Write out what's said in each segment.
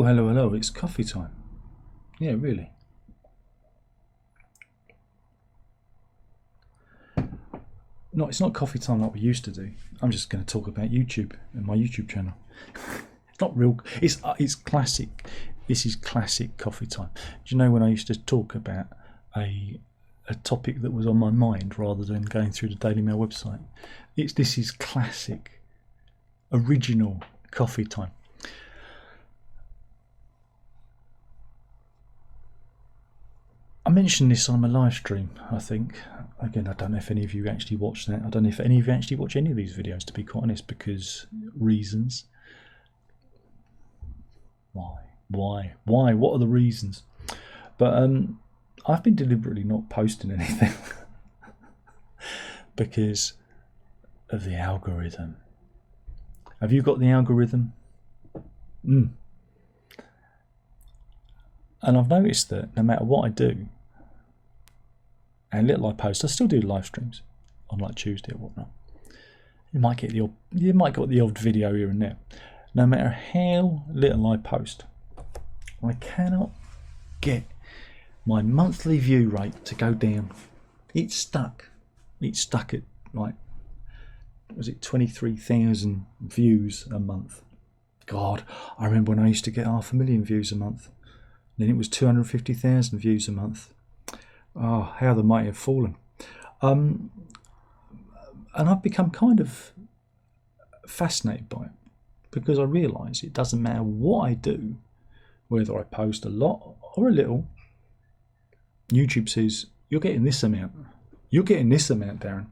Hello, hello, hello, it's coffee time. Yeah, really. No, it's not coffee time like we used to do. I'm just going to talk about YouTube and my YouTube channel. It's not real, it's classic. This is classic coffee time. Do you know when I used to talk about a topic that was on my mind rather than going through the Daily Mail website? This is classic, original coffee time. I mentioned this on my live stream, I think. Again, I don't know if any of you actually watched that. I don't know if any of you actually watch any of these videos, to be quite honest, because reasons. Why? What are the reasons? But I've been deliberately not posting anything because of the algorithm. Have you got the algorithm? And I've noticed that no matter what I do, and little I post, I still do live streams on like Tuesday or whatnot. You might get the odd video here and there. No matter how little I post, I cannot get my monthly view rate to go down. It's stuck. It's stuck at like, was it 23,000 views a month? God, I remember when I used to get 500,000 views a month. Then it was 250,000 views a month. Oh, how the mighty have fallen. And I've become kind of fascinated by it because I realise it doesn't matter what I do, whether I post a lot or a little, YouTube says, you're getting this amount. You're getting this amount, Darren.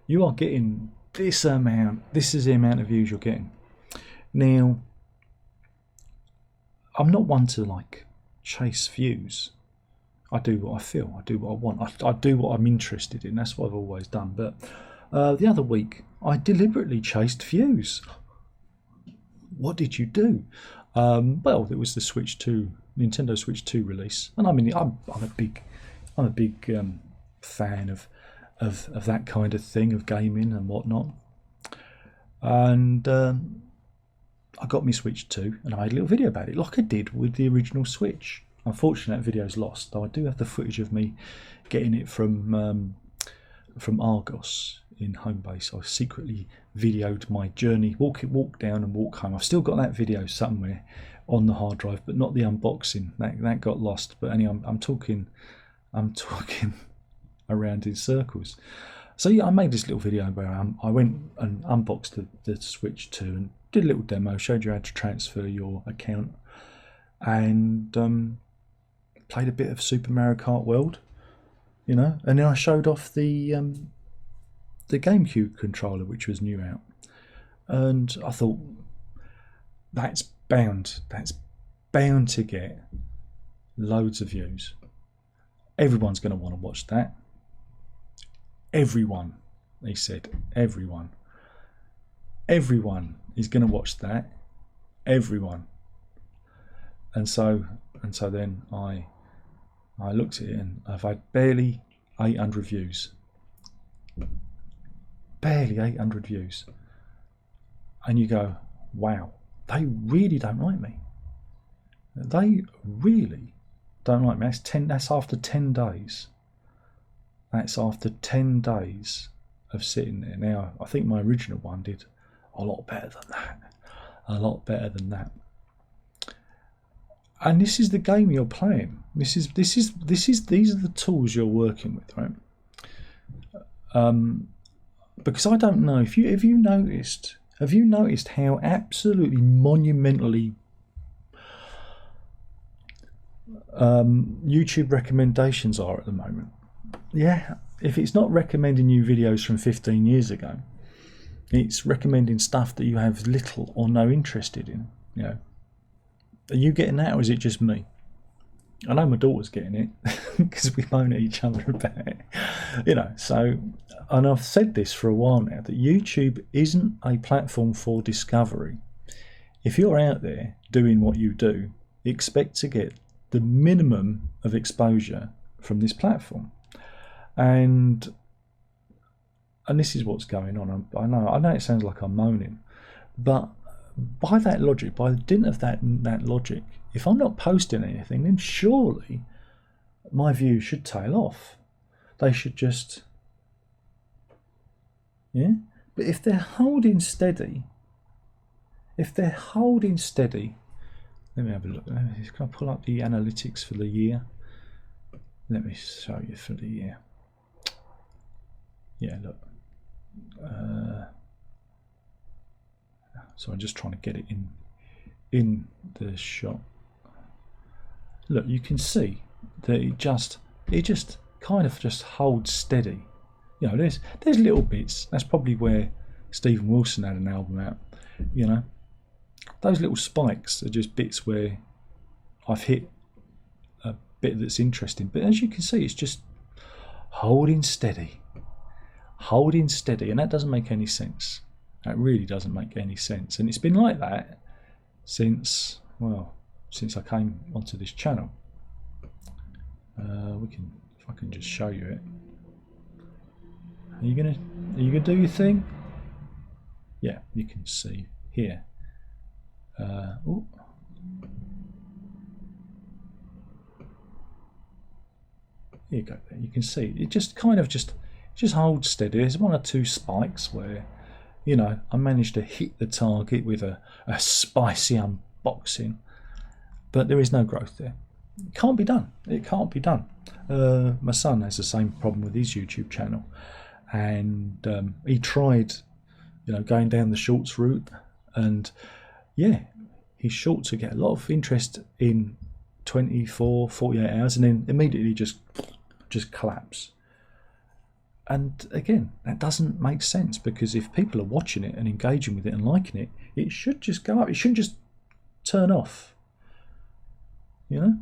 You are getting this amount. This is the amount of views you're getting. Now, I'm not one to like chase views. I do what I feel. I do what I want. I do what I'm interested in. That's what I've always done. But the other week, I deliberately chased views. What did you do? Well, it was the Nintendo Switch 2 release, and I mean, I'm a big fan of that kind of thing, of gaming and whatnot. And I got my Switch 2, and I made a little video about it, like I did with the original Switch. Unfortunately, that video's lost, though I do have the footage of me getting it from Argos in Homebase. I secretly videoed my journey, walk down and walk home. I've still got that video somewhere on the hard drive, but not the unboxing. That got lost. But anyway, I'm talking around in circles. So yeah, I made this little video where I went and unboxed the Switch 2 and did a little demo, showed you how to transfer your account, and played a bit of Super Mario Kart World, you know, and then I showed off the GameCube controller, which was new out, and I thought that's bound to get loads of views. Everyone's going to want to watch that. Everyone, he said, everyone is going to watch that. Everyone. And so then I looked at it, and I've had barely 800 views. Barely 800 views. And you go, wow, they really don't like me. They really don't like me. That's after 10 days. That's after 10 days of sitting there. Now, I think my original one did a lot better than that. A lot better than that. And this is the game you're playing. These are the tools you're working with, right? Because I don't know if you noticed how absolutely monumentally YouTube recommendations are at the moment. Yeah, if it's not recommending you videos from 15 years ago, it's recommending stuff that you have little or no interest in. You know, are you getting that, or is it just me? I know my daughter's getting it because we moan at each other about it. You know, so, and I've said this for a while now, that YouTube isn't a platform for discovery. If you're out there doing what you do, expect to get the minimum of exposure from this platform. And this is what's going on. I know it sounds like I'm moaning, but by that logic, by the dint of that logic, if I'm not posting anything, then surely my views should tail off. They should just, yeah. But if they're holding steady, let me have a look. Can I pull up the analytics for the year? Let me show you for the year. Yeah, look. So I'm just trying to get it in the shot. Look, you can see that it just kind of just holds steady. You know, there's little bits. That's probably where Stephen Wilson had an album out. You know, those little spikes are just bits where I've hit a bit that's interesting. But as you can see, it's just holding steady, and that doesn't make any sense. That really doesn't make any sense. And it's been like that since I came onto this channel. If I can just show you it. Are you gonna do your thing? Yeah, you can see here. Ooh. Here you go. There. You can see it just kind of just holds steady. There's one or two spikes where, you know, I managed to hit the target with a spicy unboxing, but there is no growth there. It can't be done. It can't be done. My son has the same problem with his YouTube channel, and he tried, you know, going down the shorts route, and yeah, his shorts would get a lot of interest in 24, 48 hours, and then immediately just collapse. And again, that doesn't make sense, because if people are watching it and engaging with it and liking it, it should just go up. It shouldn't just turn off, you know.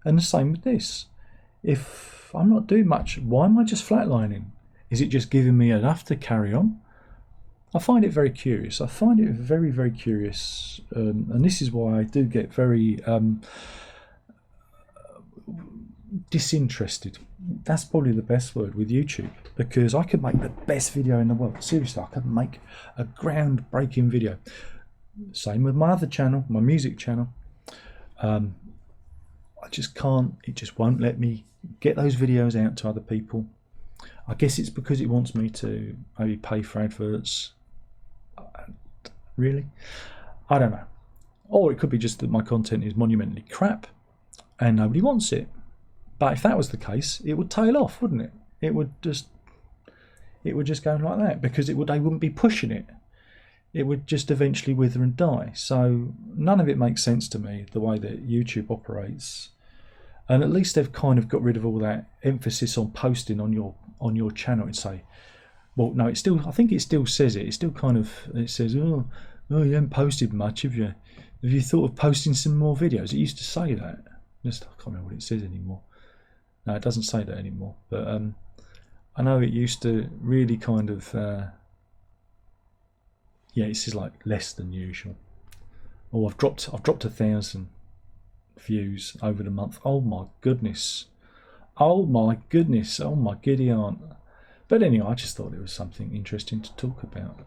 And the same with this. If I'm not doing much, why am I just flatlining? Is it just giving me enough to carry on? I find it very curious. I find it very, very curious, and this is why I do get very disinterested. That's probably the best word with YouTube, because I could make the best video in the world. Seriously, I could make a groundbreaking video. Same with my other channel, my music channel. I just can't. It just won't let me get those videos out to other people. I guess it's because it wants me to maybe pay for adverts. Really? I don't know. Or it could be just that my content is monumentally crap and nobody wants it. But if that was the case, it would tail off, wouldn't it? It would just go like that, because they wouldn't be pushing it. It would just eventually wither and die. So none of it makes sense to me, the way that YouTube operates. And at least they've kind of got rid of all that emphasis on posting on your channel and say, well, no, it still, I think it still says it. It still kind of, it says, oh, you haven't posted much, have you? Have you thought of posting some more videos? It used to say that. I can't remember what it says anymore. No, it doesn't say that anymore. But I know it used to really kind of, yeah, it says like less than usual. Oh, I've dropped 1,000 views over the month. Oh my goodness. Oh my goodness. Oh my giddy aunt. But anyway, I just thought it was something interesting to talk about.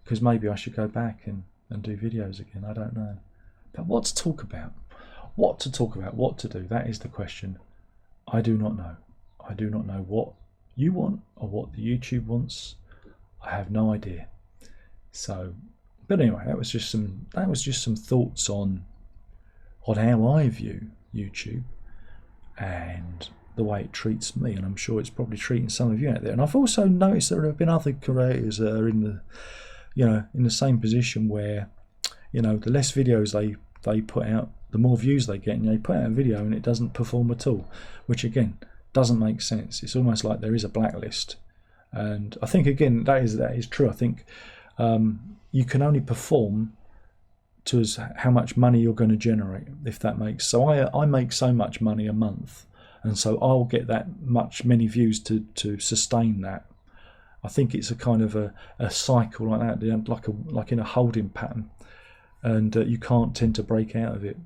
Because maybe I should go back and do videos again. I don't know. But what to talk about? What to talk about? What to do? That is the question. I do not know. I do not know what you want or what the YouTube wants. I have no idea. So, but anyway, that was just some thoughts on how I view YouTube and the way it treats me, and I'm sure it's probably treating some of you out there. And I've also noticed there have been other creators that are in the, you know, in the same position where, you know, the less videos they put out, the more views they get, and they put out a video and it doesn't perform at all, which again doesn't make sense. It's almost like there is a blacklist. And I think again that is true. I think you can only perform to how much money you're going to generate, if that makes. So I make so much money a month, and so I'll get that many views to sustain that. I think it's a kind of a cycle like that, like in a holding pattern, and you can't tend to break out of it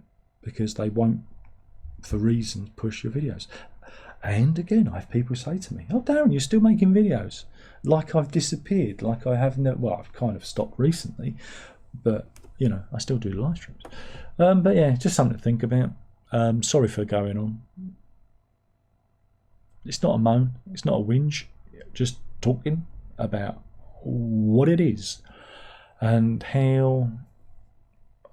because they won't, for reasons, push your videos. And again, I have people say to me, "Oh, Darren, you're still making videos," like I've disappeared, like I have no. Well, I've kind of stopped recently, but you know, I still do live streams. But yeah, just something to think about. Sorry for going on. It's not a moan, it's not a whinge, just talking about what it is and how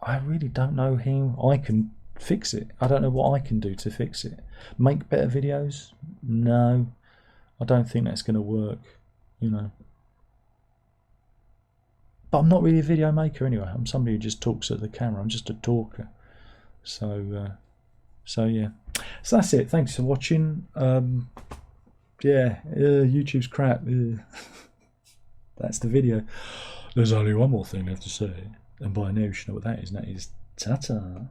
I really don't know how I can fix it. I don't know what I can do to fix it. Make better videos? No, I don't think that's going to work, you know. But I'm not really a video maker anyway. I'm somebody who just talks at the camera. I'm just a talker. So yeah. So that's it. Thanks for watching. YouTube's crap. That's the video. There's only one more thing left to say. And by now you should know what that is. And that is ta-ta.